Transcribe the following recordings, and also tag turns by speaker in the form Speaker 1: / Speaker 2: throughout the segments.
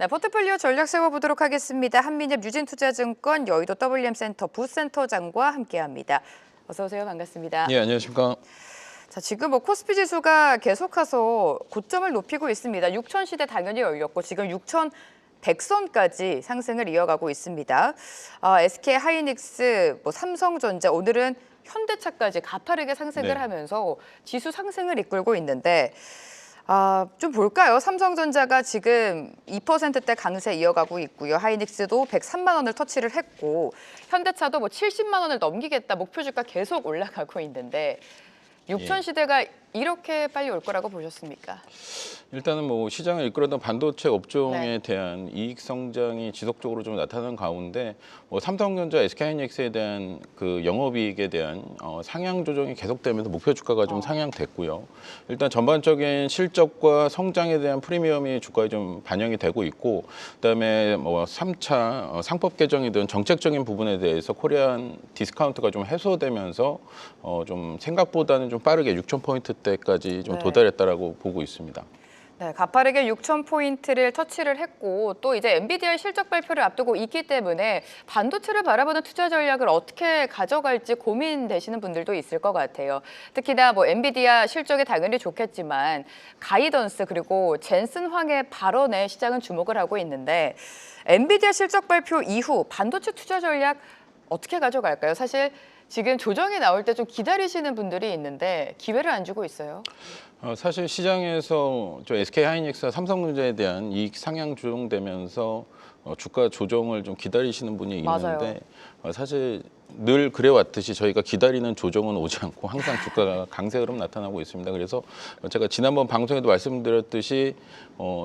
Speaker 1: 네, 포트폴리오 전략 세워보도록 하겠습니다. 한민엽 유진투자증권 여의도 WM센터 부센터장과 함께합니다. 어서 오세요. 반갑습니다.
Speaker 2: 예, 안녕하십니까.
Speaker 1: 자, 지금 코스피 지수가 계속해서 고점을 높이고 있습니다. 6천 시대 당연히 열렸고 지금 6,100선까지 상승을 이어가고 있습니다. SK 하이닉스, 삼성전자, 오늘은 현대차까지 가파르게 상승을 하면서 지수 상승을 이끌고 있는데 좀 볼까요? 삼성전자가 지금 2%대 강세 이어가고 있고요. 하이닉스도 103만 원을 터치를 했고 현대차도 70만 원을 넘기겠다 목표 주가 계속 올라가고 있는데 6천 시대가 이렇게 빨리 올 거라고 보셨습니까?
Speaker 2: 일단은 시장을 이끌었던 반도체 업종에 대한 이익 성장이 지속적으로 좀 나타나는 가운데 삼성전자, SK하이닉스에 대한 그 영업이익에 대한 상향 조정이 계속되면서 목표 주가가 좀 상향됐고요. 일단 전반적인 실적과 성장에 대한 프리미엄이 주가에 좀 반영이 되고 있고, 그다음에 3차 상법 개정이든 정책적인 부분에 대해서 코리안 디스카운트가 좀 해소되면서 좀 생각보다는 좀 빠르게 6,000포인트대까지 좀 도달했다라고 보고 있습니다.
Speaker 1: 네, 가파르게 6,000포인트를 터치를 했고 또 이제 엔비디아의 실적 발표를 앞두고 있기 때문에 반도체를 바라보는 투자 전략을 어떻게 가져갈지 고민되시는 분들도 있을 것 같아요. 특히나 엔비디아 실적이 당연히 좋겠지만 가이던스 그리고 젠슨 황의 발언에 시장은 주목을 하고 있는데 엔비디아 실적 발표 이후 반도체 투자 전략 어떻게 가져갈까요? 사실 지금 조정이 나올 때 좀 기다리시는 분들이 있는데 기회를 안 주고 있어요.
Speaker 2: 사실 시장에서 SK하이닉스와 삼성전자에 대한 이익 상향 조정되면서 주가 조정을 좀 기다리시는 분이 있는데 사실 늘 그래왔듯이 저희가 기다리는 조정은 오지 않고 항상 주가가 강세 흐름 나타나고 있습니다. 그래서 제가 지난번 방송에도 말씀드렸듯이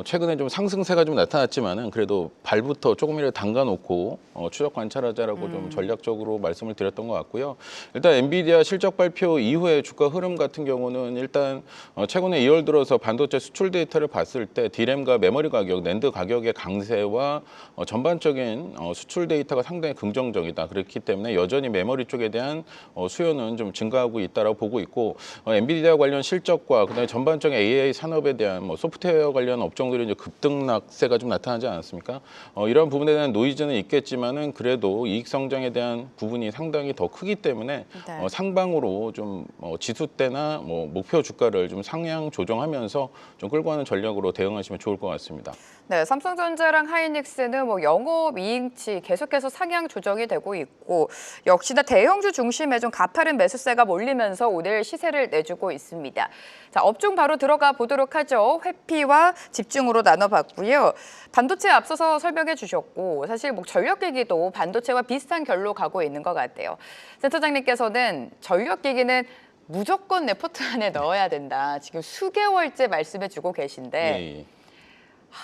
Speaker 2: 최근에 좀 상승세가 좀 나타났지만은 그래도 발부터 조금이라도 담가놓고 추적 관찰하자라고 좀 전략적으로 말씀을 드렸던 것 같고요. 일단 엔비디아 실적 발표 이후에 주가 흐름 같은 경우는 일단 최근에 2월 들어서 반도체 수출 데이터를 봤을 때 디램과 메모리 가격, 낸드 가격의 강세와 전반적인 수출 데이터가 상당히 긍정적이다. 그렇기 때문에 여전히 메모리 쪽에 대한 수요는 좀 증가하고 있다라고 보고 있고 엔비디아 관련 실적과 그다음에 전반적인 AI 산업에 대한 소프트웨어 관련 업종들이 이제 급등락세가 좀 나타나지 않았습니까? 이런 부분에 대한 노이즈는 있겠지만은 그래도 이익 성장에 대한 부분이 상당히 더 크기 때문에 상방으로 좀 지수대나 목표 주가를 좀 상향 조정하면서 좀 끌고 가는 전략으로 대응하시면 좋을 것 같습니다.
Speaker 1: 네, 삼성전자랑 하이닉스는 영업이익치 계속해서 상향 조정이 되고 있고 역시나 대형주 중심에 좀 가파른 매수세가 몰리면서 오늘 시세를 내주고 있습니다. 자, 업종 바로 들어가 보도록 하죠. 회피와 집중으로 나눠봤고요. 반도체 앞서서 설명해 주셨고 사실 전력기기도 반도체와 비슷한 결로 가고 있는 것 같아요. 센터장님께서는 전력기기는 무조건 내 포트 안에 넣어야 된다. 지금 수개월째 말씀해 주고 계신데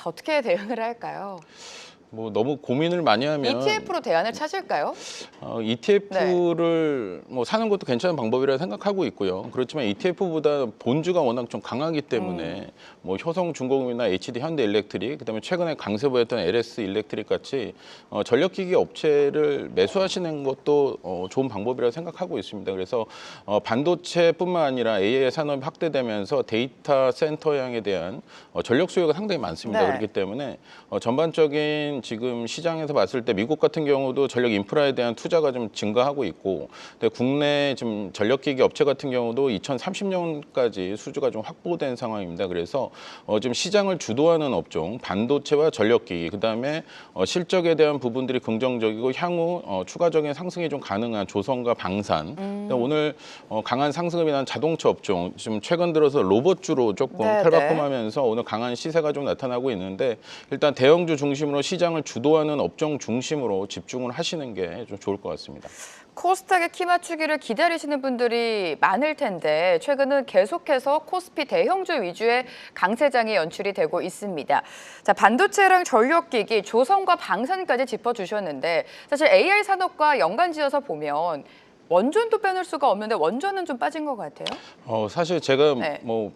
Speaker 1: 어떻게 대응을 할까요?
Speaker 2: 너무 고민을 많이 하면
Speaker 1: ETF로 대안을 찾을까요?
Speaker 2: ETF를 사는 것도 괜찮은 방법이라 생각하고 있고요. 그렇지만 ETF보다 본주가 워낙 좀 강하기 때문에 효성중공업이나 HD 현대일렉트릭, 그다음에 최근에 강세 보였던 LS 일렉트릭 같이 전력기기 업체를 매수하시는 것도 좋은 방법이라고 생각하고 있습니다. 그래서 반도체뿐만 아니라 AI 산업이 확대되면서 데이터 센터향에 대한 전력 수요가 상당히 많습니다. 그렇기 때문에 전반적인 지금 시장에서 봤을 때 미국 같은 경우도 전력 인프라에 대한 투자가 좀 증가하고 있고, 근데 국내 지금 전력기기 업체 같은 경우도 2030년까지 수주가 좀 확보된 상황입니다. 그래서 지금 시장을 주도하는 업종, 반도체와 전력기기, 그다음에 실적에 대한 부분들이 긍정적이고 향후 추가적인 상승이 좀 가능한 조선과 방산. 오늘 강한 상승을 난 자동차 업종, 지금 최근 들어서 로봇주로 조금 탈바꿈하면서 오늘 강한 시세가 좀 나타나고 있는데 일단 대형주 중심으로 시장을 주도하는 업종 중심으로 집중을 하시는 게 좀 좋을 것 같습니다.
Speaker 1: 코스닥의 키 맞추기를 기다리시는 분들이 많을 텐데 최근은 계속해서 코스피 대형주 위주의 강세장이 연출이 되고 있습니다. 자, 반도체랑 전력기기, 조선과 방산까지 짚어주셨는데 사실 AI 산업과 연관지어서 보면 원전도 빼놓을 수가 없는데 원전은 좀 빠진 것 같아요.
Speaker 2: 사실 제가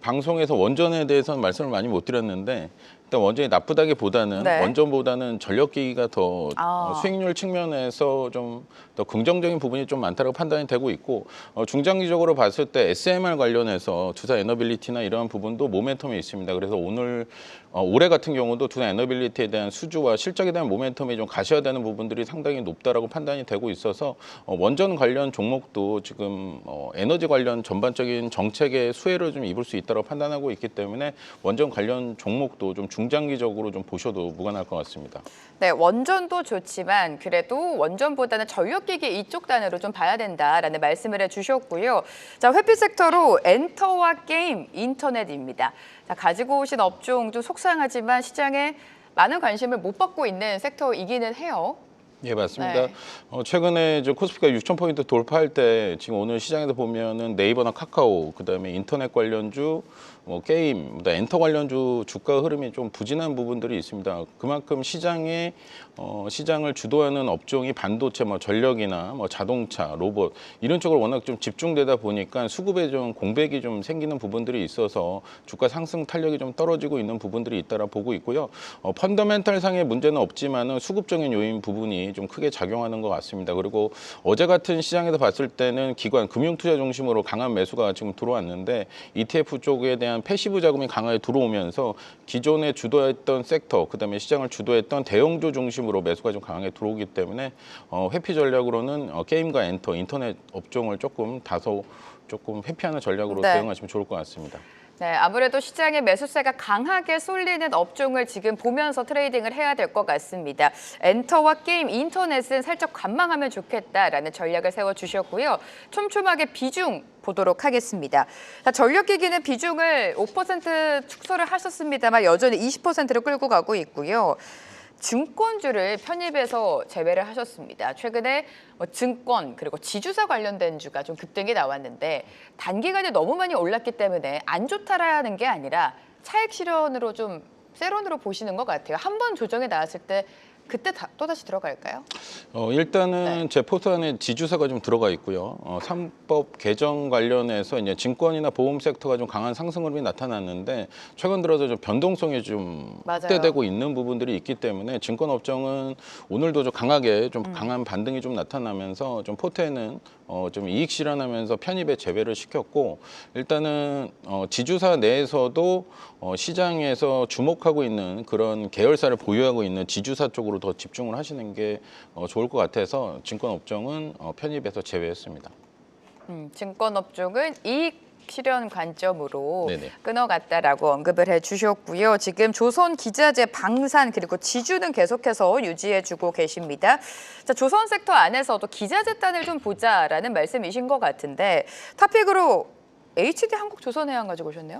Speaker 2: 방송에서 원전에 대해서는 말씀을 많이 못 드렸는데 일단 원전이 나쁘다기보다는
Speaker 1: 네.
Speaker 2: 원전보다는 전력기기가 더
Speaker 1: 아.
Speaker 2: 수익률 측면에서 좀 더 긍정적인 부분이 좀 많다고 판단이 되고 있고 중장기적으로 봤을 때 SMR 관련해서 두산 에너빌리티나 이러한 부분도 모멘텀이 있습니다. 그래서 올해 같은 경우도 두산 에너빌리티에 대한 수주와 실적에 대한 모멘텀이 좀 가셔야되는 부분들이 상당히 높다라고 판단이 되고 있어서 원전 관련 종목도 지금 에너지 관련 전반적인 정책의 수혜를 좀 입을 수 있다고 판단하고 있기 때문에 원전 관련 종목도 좀 중장기적으로 좀 보셔도 무관할 것 같습니다.
Speaker 1: 네, 원전도 좋지만 그래도 원전보다는 전력기기 이쪽 단으로 좀 봐야 된다라는 말씀을 해주셨고요. 자, 회피 섹터로 엔터와 게임, 인터넷입니다. 자, 가지고 오신 업종 좀 속상하지만 시장에 많은 관심을 못 받고 있는 섹터이기는 해요.
Speaker 2: 예, 맞습니다.
Speaker 1: 네.
Speaker 2: 최근에 코스피가 6,000포인트 돌파할 때 지금 오늘 시장에서 보면은 네이버나 카카오, 그다음에 인터넷 관련주, 게임, 엔터 관련주 주가 흐름이 좀 부진한 부분들이 있습니다. 그만큼 시장을 주도하는 업종이 반도체, 전력이나 자동차, 로봇 이런 쪽으로 워낙 좀 집중되다 보니까 수급에 좀 공백이 좀 생기는 부분들이 있어서 주가 상승 탄력이 좀 떨어지고 있는 부분들이 있다라 보고 있고요. 펀더멘탈 상의 문제는 없지만은 수급적인 요인 부분이 좀 크게 작용하는 것 같습니다. 그리고 어제 같은 시장에서 봤을 때는 기관, 금융투자 중심으로 강한 매수가 지금 들어왔는데 ETF 쪽에 대한 패시브 자금이 강하게 들어오면서 기존에 주도했던 섹터, 그다음에 시장을 주도했던 대형주 중심으로 매수가 좀 강하게 들어오기 때문에 회피 전략으로는 게임과 엔터, 인터넷 업종을 조금 회피하는 전략으로
Speaker 1: 네.
Speaker 2: 대응하시면 좋을 것 같습니다.
Speaker 1: 네, 아무래도 시장의 매수세가 강하게 쏠리는 업종을 지금 보면서 트레이딩을 해야 될 것 같습니다. 엔터와 게임, 인터넷은 살짝 관망하면 좋겠다라는 전략을 세워주셨고요. 촘촘하게 비중 보도록 하겠습니다. 자, 전력기기는 비중을 5% 축소를 하셨습니다만 여전히 20%로 끌고 가고 있고요. 증권주를 편입해서 제외를 하셨습니다. 최근에 증권 그리고 지주사 관련된 주가 좀 급등이 나왔는데 단기간에 너무 많이 올랐기 때문에 안 좋다라는 게 아니라 차익 실현으로 좀 세론으로 보시는 것 같아요. 한 번 조정이 나왔을 때 그때 또다시 들어갈까요?
Speaker 2: 일단은 제 포트 안에 지주사가 좀 들어가 있고요. 3법 개정 관련해서 이제 증권이나 보험 섹터가 좀 강한 상승 흐름이 나타났는데 최근 들어서 좀 변동성이 좀
Speaker 1: 맞아요.
Speaker 2: 확대되고 있는 부분들이 있기 때문에 증권 업종은 오늘도 좀 강하게 좀 강한 반등이 좀 나타나면서 좀 포트에는 좀 이익 실현하면서 편입에 제외를 시켰고 일단은 지주사 내에서도 시장에서 주목하고 있는 그런 계열사를 보유하고 있는 지주사 쪽으로 더 집중을 하시는 게 좋을 것 같아서 증권 업종은 편입에서 제외했습니다.
Speaker 1: 증권 업종은 이익 실현 관점으로
Speaker 2: 네네.
Speaker 1: 끊어갔다라고 언급을 해주셨고요. 지금 조선 기자재, 방산 그리고 지주는 계속해서 유지해주고 계십니다. 자, 조선 섹터 안에서도 기자재 단을 좀 보자라는 말씀이신 것 같은데 탑픽으로 HD 한국조선해양 가지고 오셨네요.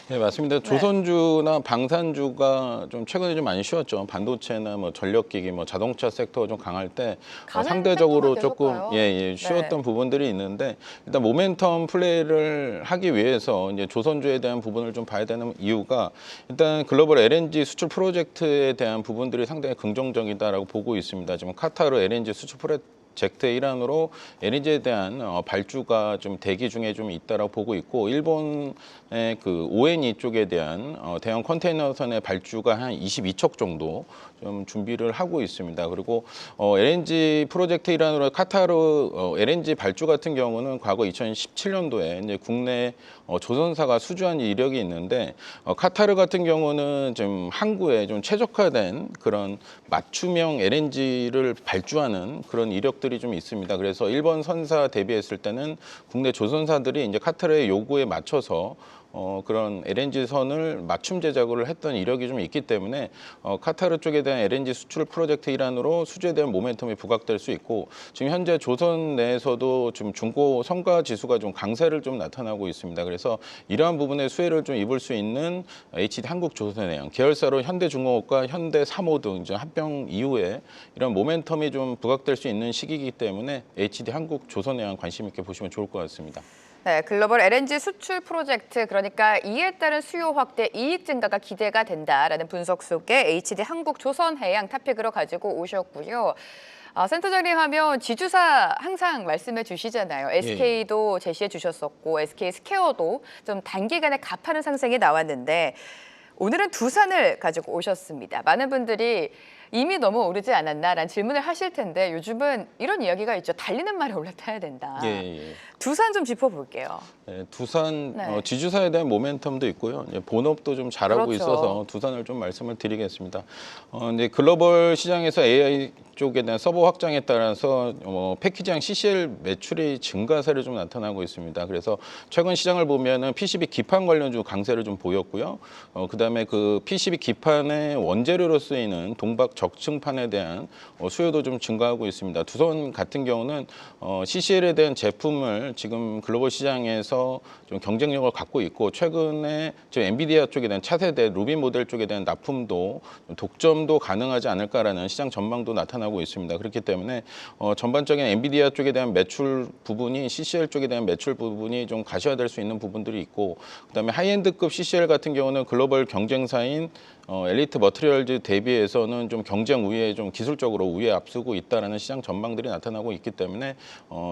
Speaker 2: 네, 맞습니다. 조선주나 방산주가 좀 최근에 좀 많이 쉬었죠. 반도체나 전력기기, 자동차 섹터가 좀 강할 때
Speaker 1: 가는
Speaker 2: 상대적으로
Speaker 1: 섹터가
Speaker 2: 조금
Speaker 1: 계속 가요.
Speaker 2: 쉬었던 부분들이 있는데 일단 모멘텀 플레이를 하기 위해서 이제 조선주에 대한 부분을 좀 봐야 되는 이유가 일단 글로벌 LNG 수출 프로젝트에 대한 부분들이 상당히 긍정적이다라고 보고 있습니다. 지금 카타르 LNG 수출 프로젝트의 일환으로 LNG에 대한 발주가 좀 대기 중에 좀 있다라고 보고 있고 일본의 그 ONE 쪽에 대한 대형 컨테이너선의 발주가 한 22척 정도 좀 준비를 하고 있습니다. 그리고 LNG 프로젝트 일환으로 카타르 LNG 발주 같은 경우는 과거 2017년도에 이제 국내 조선사가 수주한 이력이 있는데 카타르 같은 경우는 좀 항구에 좀 최적화된 그런 맞춤형 LNG를 발주하는 그런 이력들이 좀 있습니다. 그래서 일본 선사 대비했을 때는 국내 조선사들이 이제 카타르의 요구에 맞춰서 그런 LNG 선을 맞춤 제작을 했던 이력이 좀 있기 때문에 카타르 쪽에 대한 LNG 수출 프로젝트 일환으로 수주에 대한 모멘텀이 부각될 수 있고 지금 현재 조선 내에서도 좀 중고 성과 지수가 좀 강세를 좀 나타나고 있습니다. 그래서 이러한 부분에 수혜를 좀 입을 수 있는 HD 한국조선해양 계열사로 현대중공업과 현대사모 등 이제 합병 이후에 이런 모멘텀이 좀 부각될 수 있는 시기이기 때문에 HD 한국조선해양 관심 있게 보시면 좋을 것 같습니다.
Speaker 1: 네, 글로벌 LNG 수출 프로젝트 그러니까 이에 따른 수요 확대, 이익 증가가 기대가 된다라는 분석 속에 HD 한국조선해양 탑픽으로 가지고 오셨고요. 센터장님 하면 지주사 항상 말씀해 주시잖아요. SK도 제시해 주셨었고 SK 스퀘어도 좀 단기간에 가파른 상승이 나왔는데 오늘은 두산을 가지고 오셨습니다. 많은 분들이 이미 너무 오르지 않았나라는 질문을 하실 텐데 요즘은 이런 이야기가 있죠. 달리는 말에 올라타야 된다.
Speaker 2: 예.
Speaker 1: 두산 좀 짚어볼게요.
Speaker 2: 네, 두산
Speaker 1: 네.
Speaker 2: 지주사에 대한 모멘텀도 있고요. 본업도 좀 잘하고
Speaker 1: 그렇죠.
Speaker 2: 있어서 두산을 좀 말씀을 드리겠습니다. 이제 글로벌 시장에서 AI 쪽에 대한 서버 확장에 따라서 패키지형 CCL 매출이 증가세를 좀 나타나고 있습니다. 그래서 최근 시장을 보면은 PCB 기판 관련주 강세를 좀 보였고요. 그다음에 그 PCB 기판의 원재료로 쓰이는 동박 적층판에 대한 수요도 좀 증가하고 있습니다. 두산 같은 경우는 CCL에 대한 제품을 지금 글로벌 시장에서 좀 경쟁력을 갖고 있고 최근에 지금 엔비디아 쪽에 대한 차세대 루비 모델 쪽에 대한 납품도 독점도 가능하지 않을까라는 시장 전망도 나타나고 있습니다. 그렇기 때문에 전반적인 엔비디아 쪽에 대한 매출 부분이 CCL 쪽에 대한 매출 부분이 좀 가시화될 수 있는 부분들이 있고 그다음에 하이엔드급 CCL 같은 경우는 글로벌 경쟁사인 엘리트 머티리얼즈 대비해서는 좀 경쟁 우위에 좀 기술적으로 우위에 앞서고 있다라는 시장 전망들이 나타나고 있기 때문에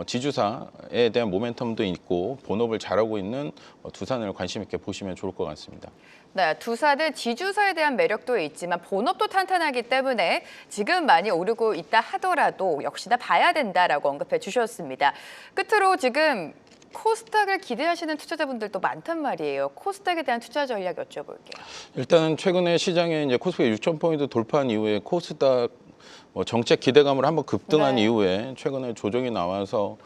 Speaker 2: 지주사에 대한 모멘텀도 있고 본업을 잘하고 있는 두산을 관심 있게 보시면 좋을 것 같습니다.
Speaker 1: 네, 두산은 지주사에 대한 매력도 있지만 본업도 탄탄하기 때문에 지금 많이 오르고 있다 하더라도 역시나 봐야 된다라고 언급해 주셨습니다. 끝으로 지금 코스닥을 기대하시는 투자자분들도 많단 말이에요. 코스닥에 대한 투자 전략 여쭤볼게요.
Speaker 2: 일단은 최근에 시장에 이제 코스피 6,000포인트 돌파한 이후에 코스닥 정책 기대감을 한번 급등한
Speaker 1: 네.
Speaker 2: 이후에 최근에 조정이 나와서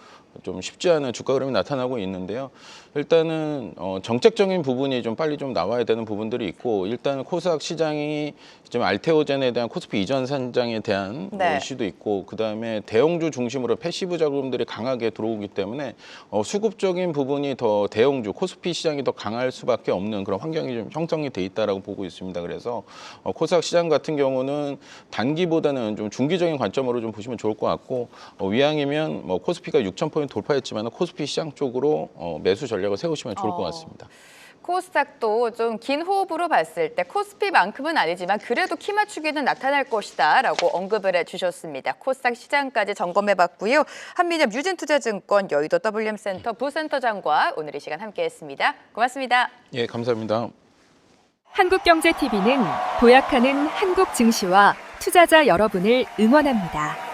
Speaker 2: 좀 쉽지 않은 주가 흐름이 나타나고 있는데요. 일단은 정책적인 부분이 좀 빨리 좀 나와야 되는 부분들이 있고 일단 코스닥 시장이 좀 알테오젠에 대한 코스피 이전 산장에 대한
Speaker 1: 네.
Speaker 2: 이슈도 있고 그다음에 대형주 중심으로 패시브 자금들이 강하게 들어오기 때문에 수급적인 부분이 더 대형주 코스피 시장이 더 강할 수밖에 없는 그런 환경이 좀 형성이 돼 있다라고 보고 있습니다. 그래서 코스닥 시장 같은 경우는 단기보다는 좀 중기적인 관점으로 좀 보시면 좋을 것 같고 위항이면 코스피가 6,000포인트 돌파했지만 코스피 시장 쪽으로 매수 전략을 세우시면 좋을 것 같습니다.
Speaker 1: 코스닥도 좀 긴 호흡으로 봤을 때 코스피만큼은 아니지만 그래도 키 맞추기는 나타날 것이다 라고 언급을 해주셨습니다. 코스닥 시장까지 점검해봤고요. 한민엽 유진투자증권 여의도 WM센터 부센터장과 오늘 이 시간 함께했습니다. 고맙습니다.
Speaker 2: 예, 감사합니다.
Speaker 3: 한국경제TV는 도약하는 한국 증시와 투자자 여러분을 응원합니다.